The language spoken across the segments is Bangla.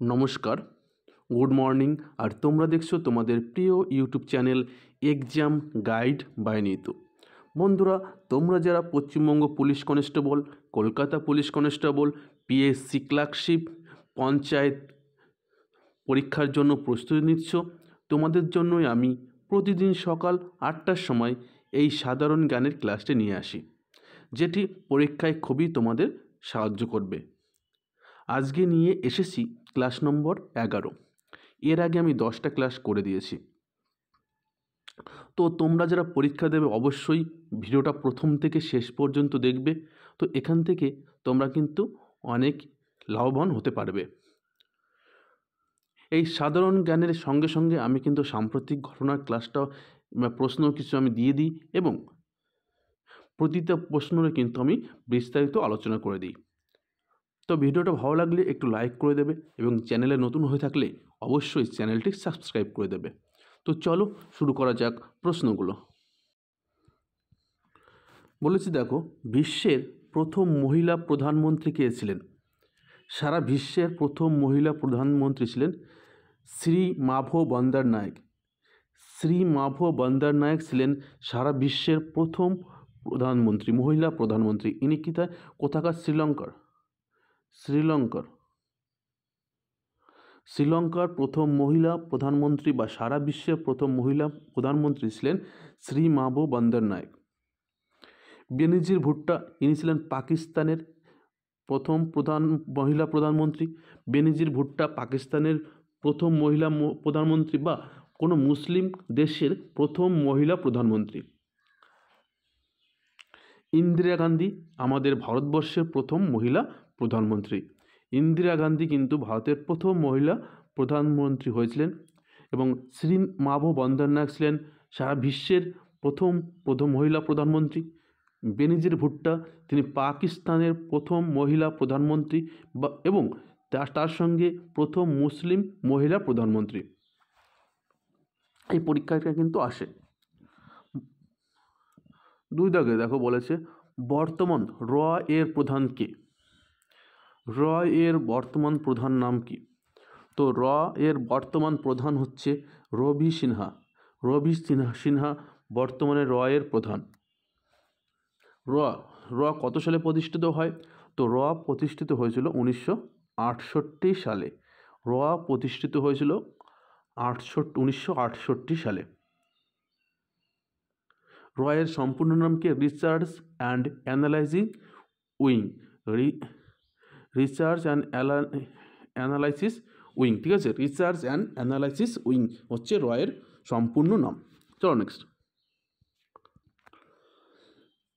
নমস্কার, গুড মর্নিং। আর তোমরা দেখছো তোমাদের প্রিয় YouTube channel exam guide by Nitu. বন্ধুরা, তোমরা যারা Paschimbanga police constable, Kolkata police constable, PSC clerkship, panchayat পরীক্ষার জন্য প্রস্তুতি নিচ্ছ, তোমাদের জন্যই আমি প্রতিদিন সকাল 8টার সময় এই সাধারণ জ্ঞানের ক্লাসটি নিয়ে আসি, যেটি পরীক্ষায় খুবই তোমাদের সাহায্য করবে। আজকে নিয়ে এসেছি ক্লাস নম্বর 11। এর আগে আমি 10টা ক্লাস করে দিয়েছি। তো তোমরা যারা পরীক্ষা দেবে অবশ্যই ভিডিওটা প্রথম থেকে শেষ পর্যন্ত দেখবে। তো এখান থেকে তোমরা কিন্তু অনেক লাভবান হতে পারবে। এই সাধারণ জ্ঞানের সঙ্গে সঙ্গে আমি কিন্তু সাম্প্রতিক ঘটনার ক্লাসটাও প্রশ্ন কিছু আমি দিয়ে দিই এবং প্রতিটা প্রশ্নের কিন্তু আমি বিস্তারিত আলোচনা করে দিই। তো ভিডিওটা ভালো লাগলে একটু লাইক করে দেবে এবং চ্যানেলে নতুন হয়ে থাকলে অবশ্যই চ্যানেলটি সাবস্ক্রাইব করে দেবে। তো চলো শুরু করা যাক প্রশ্নগুলো। বলেছি দেখো, বিশ্বের প্রথম মহিলা প্রধানমন্ত্রী কে ছিলেন? সারা বিশ্বের প্রথম মহিলা প্রধানমন্ত্রী ছিলেন শ্রী মাভো বন্দ্যোপাধ্যায়। শ্রী মাভো বন্দ্যোপাধ্যায় ছিলেন সারা বিশ্বের প্রথম প্রধানমন্ত্রী, মহিলা প্রধানমন্ত্রী। ইনি কি তাই কোথাকার? শ্রীলঙ্কার প্রথম মহিলা প্রধানমন্ত্রী বা সারা বিশ্বের প্রথম মহিলা প্রধানমন্ত্রী ছিলেন শ্রী মাভো বন্দ্যোপাধ্যায়। বেনজির ভুট্টো, ইনি ছিলেন পাকিস্তানের প্রথম মহিলা প্রধানমন্ত্রী। বেনজির ভুট্টো পাকিস্তানের প্রথম মহিলা প্রধানমন্ত্রী বা কোনো মুসলিম দেশের প্রথম মহিলা প্রধানমন্ত্রী। ইন্দিরা গান্ধী আমাদের ভারতবর্ষের প্রথম মহিলা প্রধানমন্ত্রী। ইন্দিরা গান্ধী কিন্তু ভারতের প্রথম মহিলা প্রধানমন্ত্রী হয়েছিলেন এবং শ্রী মাভো বন্দ্যোপাধ্যায় ছিলেন সারা বিশ্বের প্রথম মহিলা প্রধানমন্ত্রী। বেনজির ভুট্টো, তিনি পাকিস্তানের প্রথম মহিলা প্রধানমন্ত্রী এবং তার সঙ্গে প্রথম মুসলিম মহিলা প্রধানমন্ত্রী। এই পরীক্ষাটা কিন্তু আসে। 2 দাগে দেখো বলেছে বর্তমান র এর প্রধান কে? র এর বর্তমান প্রধান নাম কি? তো র এর বর্তমান প্রধান হচ্ছে রবি সিনহা। রবি সিনহা বর্তমানে র এর প্রধান। র কত সালে প্রতিষ্ঠিত হয়? তো র প্রতিষ্ঠিত হয়েছিল 1968 সালে। র প্রতিষ্ঠিত হয়েছিল 1968 সালে। র এর সম্পূর্ণ নাম কি? Research and analysing wing. Research and analysis wing, ঠিক আছে? রিসার্চ অ্যান্ড অ্যানালাইসিস উইং হচ্ছে র এর সম্পূর্ণ নাম। চলো নেক্সট।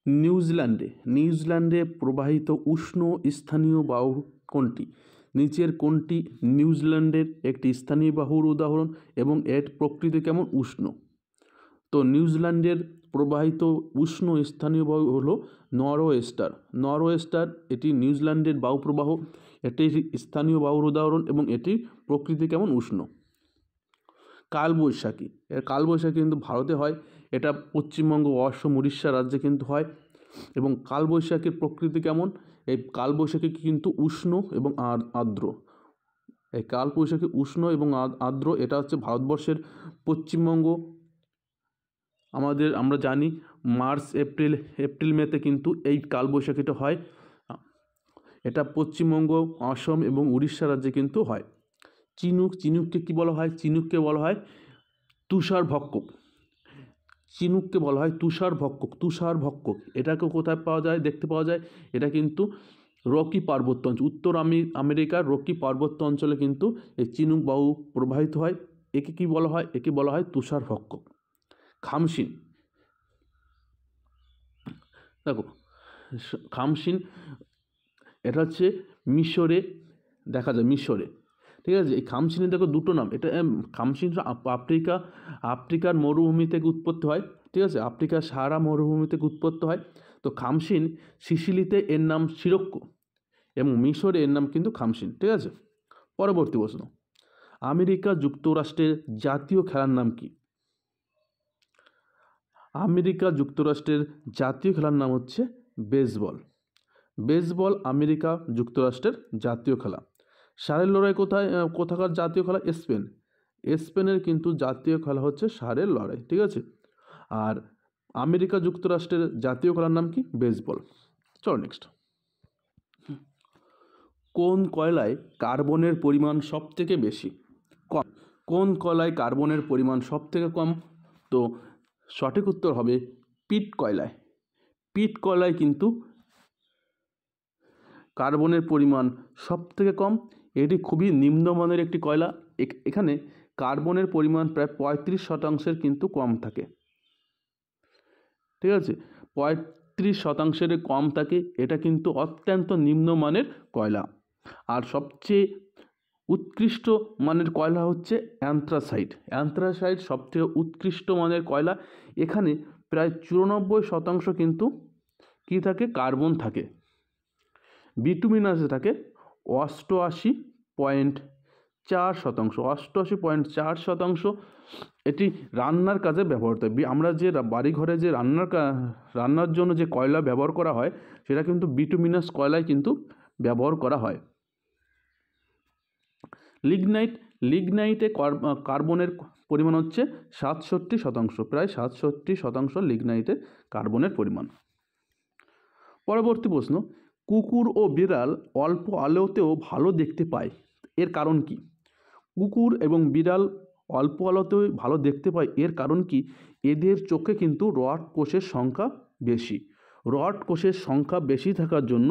নিউজিল্যান্ডে প্রবাহিত উষ্ণ স্থানীয় বায়ু কোনটি? নিচের কোনটি নিউজিল্যান্ডের একটি স্থানীয় বাহুর উদাহরণ এবং এর প্রকৃতি কেমন? উষ্ণ। তো নিউজিল্যান্ডের প্রবাহিত উষ্ণ স্থানীয় বায়ু হলো নরওয়েস্টার। এটি নিউজিল্যান্ডের বায়ু প্রবাহ, এটি স্থানীয় বায়ুর উদাহরণ এবং এটি প্রকৃতি কেমন? উষ্ণ। কালবৈশাখী কিন্তু ভারতে হয়, এটা পশ্চিমবঙ্গ, অসম, উড়িষ্যা রাজ্যে কিন্তু হয়। এবং কালবৈশাখীর প্রকৃতি কেমন? এই কালবৈশাখী কিন্তু উষ্ণ এবং আর্দ্র। এই কালবৈশাখী উষ্ণ এবং আর্দ্র। এটা হচ্ছে ভারতবর্ষের পশ্চিমবঙ্গ, আমরা জানি মার্চ এপ্রিল মেতে কিন্তু এই কালবৈশাখীটা হয়। এটা পশ্চিমবঙ্গ, অসম এবং উড়িষ্যা রাজ্যে কিন্তু হয়। চিনুককে কি বলা হয়? চিনুককে বলা হয় তুষারভক্ষক। তুষারভক্ষক। এটাকে কোথায় পাওয়া যায়, দেখতে পাওয়া যায়? এটা কিন্তু রকি পার্বত্য অঞ্চল, উত্তর আমেরিকার রকি পার্বত্য অঞ্চলে কিন্তু এই চিনুক বায়ু প্রবাহিত হয়। একে কি বলা হয়? একে বলা হয় তুষারভক্ষক। খামসিন, দেখো খামসিন এটা হচ্ছে মিশরে দেখা যায়, মিশরে, ঠিক আছে? এই খামসিনে দেখো দুটো নাম। এটা খামসিন আফ্রিকার মরুভূমি থেকে উৎপত্তি হয়, ঠিক আছে? আফ্রিকার সাহারা মরুভূমি থেকে উৎপত্তি হয়। তো খামসিন সিসিলিতে এর নাম সিরক্কো এবং মিশরে এর নাম কিন্তু খামসিন, ঠিক আছে? পরবর্তী প্রশ্ন, আমেরিকা যুক্তরাষ্ট্রের জাতীয় খেলার নাম কি? আমেরিকা যুক্তরাষ্ট্রের জাতীয় খেলার নাম হচ্ছে বেসবল। আমেরিকা যুক্তরাষ্ট্রের জাতীয় খেলা। ষাঁড়ের লড়াই কোথাকার জাতীয় খেলা? স্পেন। স্পেনের কিন্তু জাতীয় খেলা হচ্ছে ষাঁড়ের লড়াই, ঠিক আছে। আর আমেরিকা যুক্তরাষ্ট্রের জাতীয় খেলার নাম কি? বেসবল। চলো নেক্সট। কোন কয়লায় কার্বনের পরিমাণ সব থেকে বেশি? কম। কোন কয়লায় কার্বনের পরিমাণ সব থেকে কম? তো সঠিক উত্তর হবে পিট কয়লায়। পিট কয়লায় কিন্তু কার্বনের পরিমাণ সব থেকে কম। এটি খুবই নিম্নমানের একটি কয়লা। এখানে কার্বনের পরিমাণ প্রায় 35% কিন্তু কম থাকে, ঠিক আছে। 35% কম থাকে। এটা কিন্তু অত্যন্ত নিম্নমানের কয়লা। আর সবচেয়ে উৎকৃষ্ট মানের কয়লা হচ্ছে অ্যান্থ্রাসাইট। অ্যান্থ্রাসাইট সবথেকে উৎকৃষ্ট মানের কয়লা। এখানে প্রায় 94% কিন্তু কী থাকে? কার্বন থাকে। বিটুমিনাসে থাকে 88.4%। 88.4%। এটি রান্নার কাজে ব্যবহৃত হয়। আমরা যে বাড়িঘরে যে রান্নার জন্য যে কয়লা ব্যবহার করা হয়, সেটা কিন্তু বিটুমিনাস কয়লায় কিন্তু ব্যবহার করা হয়। লিগনাইটে কার্বনের পরিমাণ হচ্ছে 67%। প্রায় 67% লিগনাইটে কার্বনের পরিমাণ। পরবর্তী প্রশ্ন, কুকুর ও বিড়াল অল্প আলোতেও ভালো দেখতে পায়, এর কারণ কি? কুকুর এবং বিড়াল অল্প আলোতেও ভালো দেখতে পায়, এর কারণ কি? এদের চোখে কিন্তু রড কোষের সংখ্যা বেশি। রড কোষের সংখ্যা বেশি থাকার জন্য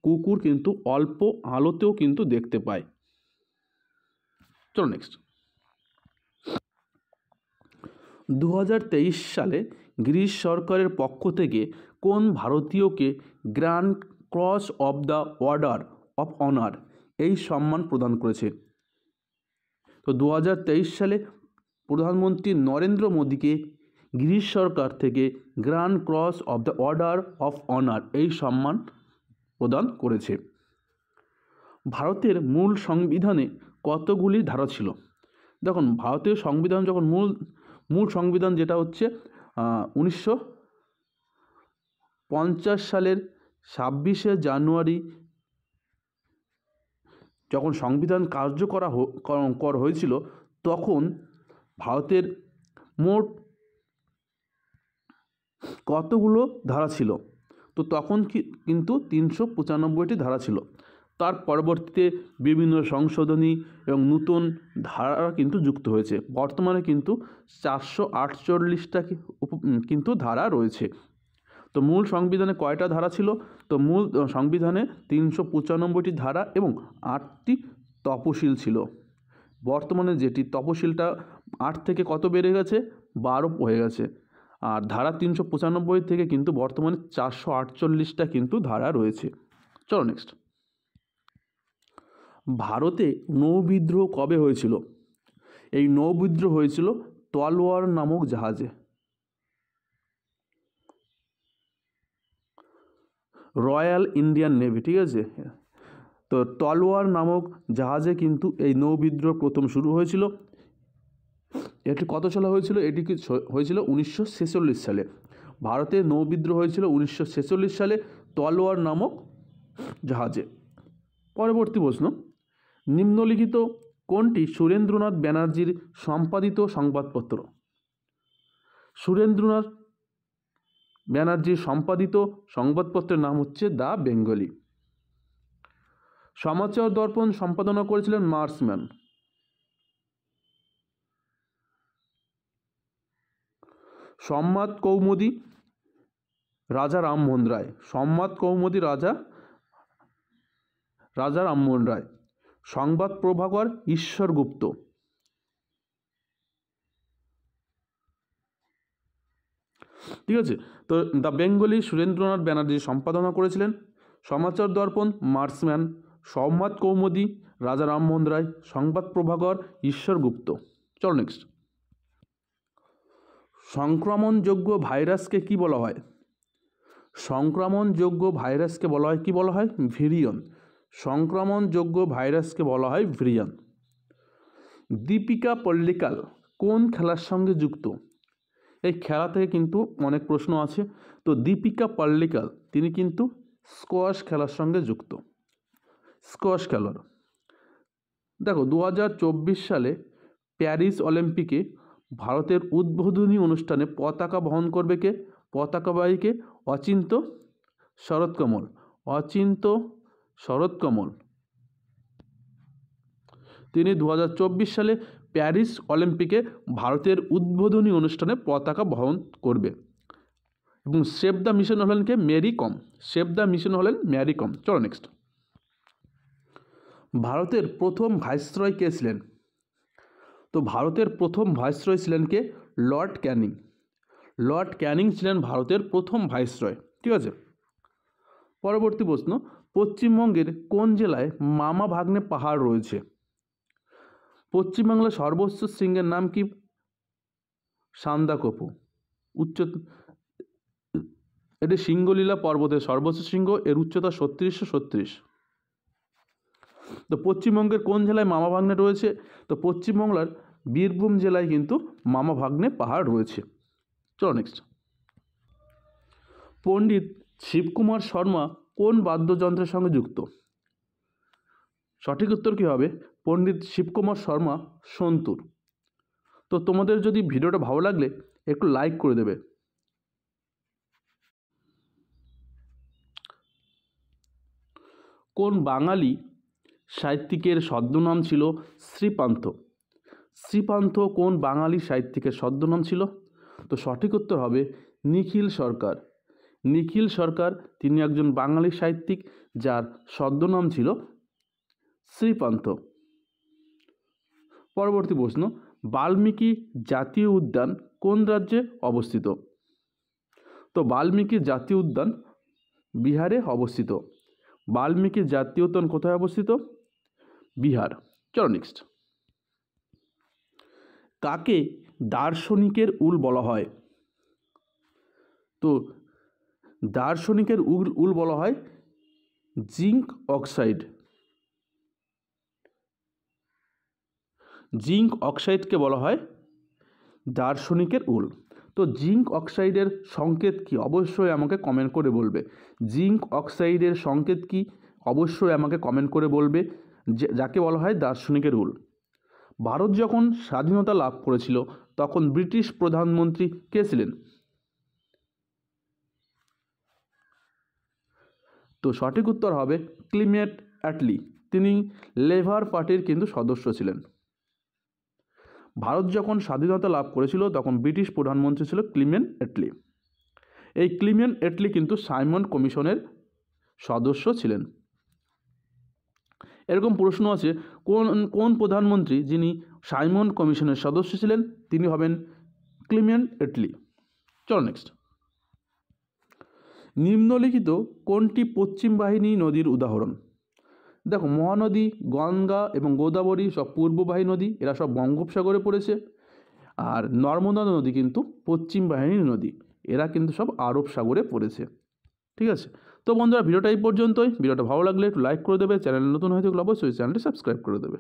কুকুর কিন্তু অল্প আলোতেও কিন্তু দেখতে পায়। চলো নেক্সট। 2023 সালে গ্রিস সরকারের পক্ষ থেকে কোন ভারতীয়কে grand cross of the order of honour এই সম্মান প্রদান করেছে? তো 2023 সালে প্রধানমন্ত্রী নরেন্দ্র মোদীকে গ্রিস সরকার থেকে grand cross of the order of honour এই সম্মান প্রদান করেছে। ভারতের মূল সংবিধানে কতগুলি ধারা ছিল? দেখুন, ভারতীয় সংবিধান যখন মূল সংবিধান যেটা হচ্ছে 1950 সালের 26শে জানুয়ারি যখন সংবিধান কার্যকর হয়েছিল, তখন ভারতের মোট কতগুলো ধারা ছিল? তো তখন কিন্তু 395টি ধারা ছিল। তার পরবর্তীতে বিভিন্ন সংশোধনী এবং নতুন ধারা কিন্তু যুক্ত হয়েছে। বর্তমানে কিন্তু 448টা কিন্তু ধারা রয়েছে। তো মূল সংবিধানে কয়টা ধারা ছিল? তো মূল সংবিধানে 395টি ধারা এবং 8টি তপশিল ছিল। বর্তমানে যেটি তপশিলটা 8 থেকে কত বেড়ে গেছে? 12 হয়ে গেছে। আর ধারা 395 থেকে কিন্তু বর্তমানে 448টা কিন্তু ধারা রয়েছে। চলো নেক্সট। ভারতে নৌবিদ্রোহ কবে হয়েছিল? এই নৌবিদ্রোহ হয়েছিল তলোয়ার নামক জাহাজে। রয়্যাল ইন্ডিয়ান নেভি, ঠিক আছে। তো তলোয়ার নামক জাহাজে কিন্তু এই নৌবিদ্রোহ প্রথম শুরু হয়েছিল। এটি কত সালে হয়েছিল? এটি হয়েছিল 1946 সালে। ভারতে নৌবিদ্রোহ হয়েছিল 1946 সালে তলোয়ার নামক জাহাজে। পরবর্তী প্রশ্ন, নিম্নলিখিত কোনটি সুরেন্দ্রনাথ ব্যানার্জির সম্পাদিত সংবাদপত্র? সুরেন্দ্রনাথ ব্যানার্জির সম্পাদিত সংবাদপত্রের নাম হচ্ছে দ্য বেঙ্গলি। সমাচার দর্পণ সম্পাদনা করেছিলেন মার্সম্যান। সম্বাদ কৌমুদী রাজা রামমোহন রায়। সম্বাদ কৌমুদী রাজা রামমোহন রায়। সংবাদ প্রভাকর ঈশ্বর গুপ্ত। ঠিক আছে। তো দ্য বেঙ্গলি সুরেন্দ্রনাথ ব্যানার্জি সম্পাদনা করেছিলেন। সমাচার দর্পণ মার্সম্যান। সংবাদ কৌমুদী রাজা রামমোহন রায়। সংবাদ প্রভাকর ঈশ্বর গুপ্ত। চলো নেক্সট। সংক্রমণযোগ্য ভাইরাসকে কি বলা হয়? সংক্রমণযোগ্য ভাইরাসকে বলা হয় কি বলা হয়? ভিরিয়ন। সংক্রমণযোগ্য ভাইরাসকে বলা হয় ভিরিয়ন। দীপিকা পাল্লিকাল কোন খেলার সঙ্গে যুক্ত? এই খেলা থেকে কিন্তু অনেক প্রশ্ন আছে। তো দীপিকা পাল্লিকাল তিনি কিন্তু স্কোয়াশ খেলার সঙ্গে যুক্ত। স্কোয়াশ খেলোয়াড়। দেখো 2024 সালে প্যারিস অলিম্পিকে ভারতের উদ্বোধনী অনুষ্ঠানে পতাকা বহন করবে কে? পতাকাবাহীকে অচিন্ত্য শরৎকমল। অচিন্ত্য শরৎকমল তিনি 2024 সালে প্যারিস অলিম্পিকে ভারতের উদ্বোধনী অনুষ্ঠানে পতাকা বহন করবে। এবং সেভ দ্য মিশন হলেন কে? Mary Kom. Save the mission হলেন মেরি কম। চলো নেক্সট। ভারতের প্রথম ভাইসরয় কে ছিলেন? তো ভারতের প্রথম ভাইসরয় ছিলেন কে? লর্ড ক্যানিং। লর্ড ক্যানিং ছিলেন ভারতের প্রথম ভাইসরয়। ঠিক আছে, পরবর্তী প্রশ্ন, পশ্চিমবঙ্গের কোন জেলায় মামা ভাগ্নে পাহাড় রয়েছে? পশ্চিমবাংলার সর্বোচ্চ শৃঙ্গের নাম কি? সান্দাকফু। এটি সিঙ্গলীলা পর্বতের সর্বোচ্চ শৃঙ্গ, এর উচ্চতা 3636। তো পশ্চিমবঙ্গের কোন জেলায় মামা ভাগ্নে রয়েছে? তো পশ্চিমবাংলার বীরভূম জেলায় কিন্তু মামা ভাগ্নে পাহাড় রয়েছে। চলো নেক্সট। পণ্ডিত শিবকুমার শর্মা কোন বাদ্যযন্ত্রের সঙ্গে যুক্ত? সঠিক উত্তর কী হবে? পণ্ডিত শিবকুমার শর্মা সন্তুর। তো তোমাদের যদি ভিডিওটা ভালো লাগলে একটু লাইক করে দেবে। কোন বাঙালি সাহিত্যিকের ছদ্মনাম ছিল শ্রীপান্থ? শ্রীপান্থ কোন বাঙালি সাহিত্যিকের ছদ্মনাম ছিল? তো সঠিক উত্তর হবে নিখিল সরকার। নিখিল সরকার তিনি একজন বাঙালি সাহিত্যিক যার ছদ্মনাম ছিল শ্রীপান্থ। পরবর্তী প্রশ্ন, বাল্মীকি জাতীয় উদ্যান কোন রাজ্যে অবস্থিত? তো বাল্মীকি জাতীয় উদ্যান বিহারে অবস্থিত। বাল্মীকি জাতীয় উদ্যান কোথায় অবস্থিত? বিহার। চলো নেক্সট। কাকে দার্শনিকের উল বলা হয়? তো দার্শনিকের উল বলা হয় জিঙ্ক অক্সাইড। জিঙ্ক অক্সাইডকে বলা হয় দার্শনিকের উল। তো জিঙ্ক অক্সাইডের সংকেত কি? অবশ্যই আমাকে কমেন্ট করে বলবে। জিঙ্ক অক্সাইডের সংকেত কি? অবশ্যই আমাকে কমেন্ট করে বলবে, যাকে বলা হয় দার্শনিকের উল। ভারত যখন স্বাধীনতা লাভ করেছিল তখন ব্রিটিশ প্রধানমন্ত্রী কে ছিলেন? তো সঠিক উত্তর হবে ক্লিমেন্ট অ্যাটলি। তিনি লেবার পার্টির কিন্তু সদস্য ছিলেন। ভারত যখন স্বাধীনতা লাভ করেছিল তখন ব্রিটিশ প্রধানমন্ত্রী ছিল ক্লিমেন্ট অ্যাটলি। এই ক্লিমেন্ট অ্যাটলি কিন্তু সাইমন কমিশনের সদস্য ছিলেন। এরকম প্রশ্ন আছে, কোন প্রধানমন্ত্রী যিনি সাইমন কমিশনের সদস্য ছিলেন? তিনি হবেন ক্লিমেন্ট অ্যাটলি। চলো নেক্সট। নিম্নলিখিত কোনটি পশ্চিম বাহিনী নদীর উদাহরণ? দেখো, মহানদী গঙ্গা এবং গোদাবরী সব পূর্ববাহী নদী, এরা সব বঙ্গোপসাগরে পড়েছে। আর নর্মদা নদী কিন্তু পশ্চিম বাহিনীর নদী, এরা কিন্তু সব আরব সাগরে পড়েছে। ঠিক আছে, তো বন্ধুরা ভিডিওটা এই পর্যন্তই। ভিডিওটা ভালো লাগলে একটু লাইক করে দেবে, চ্যানেল নতুন হয়ে থাকলে অবশ্যই চ্যানেলটি সাবস্ক্রাইব করে দেবে।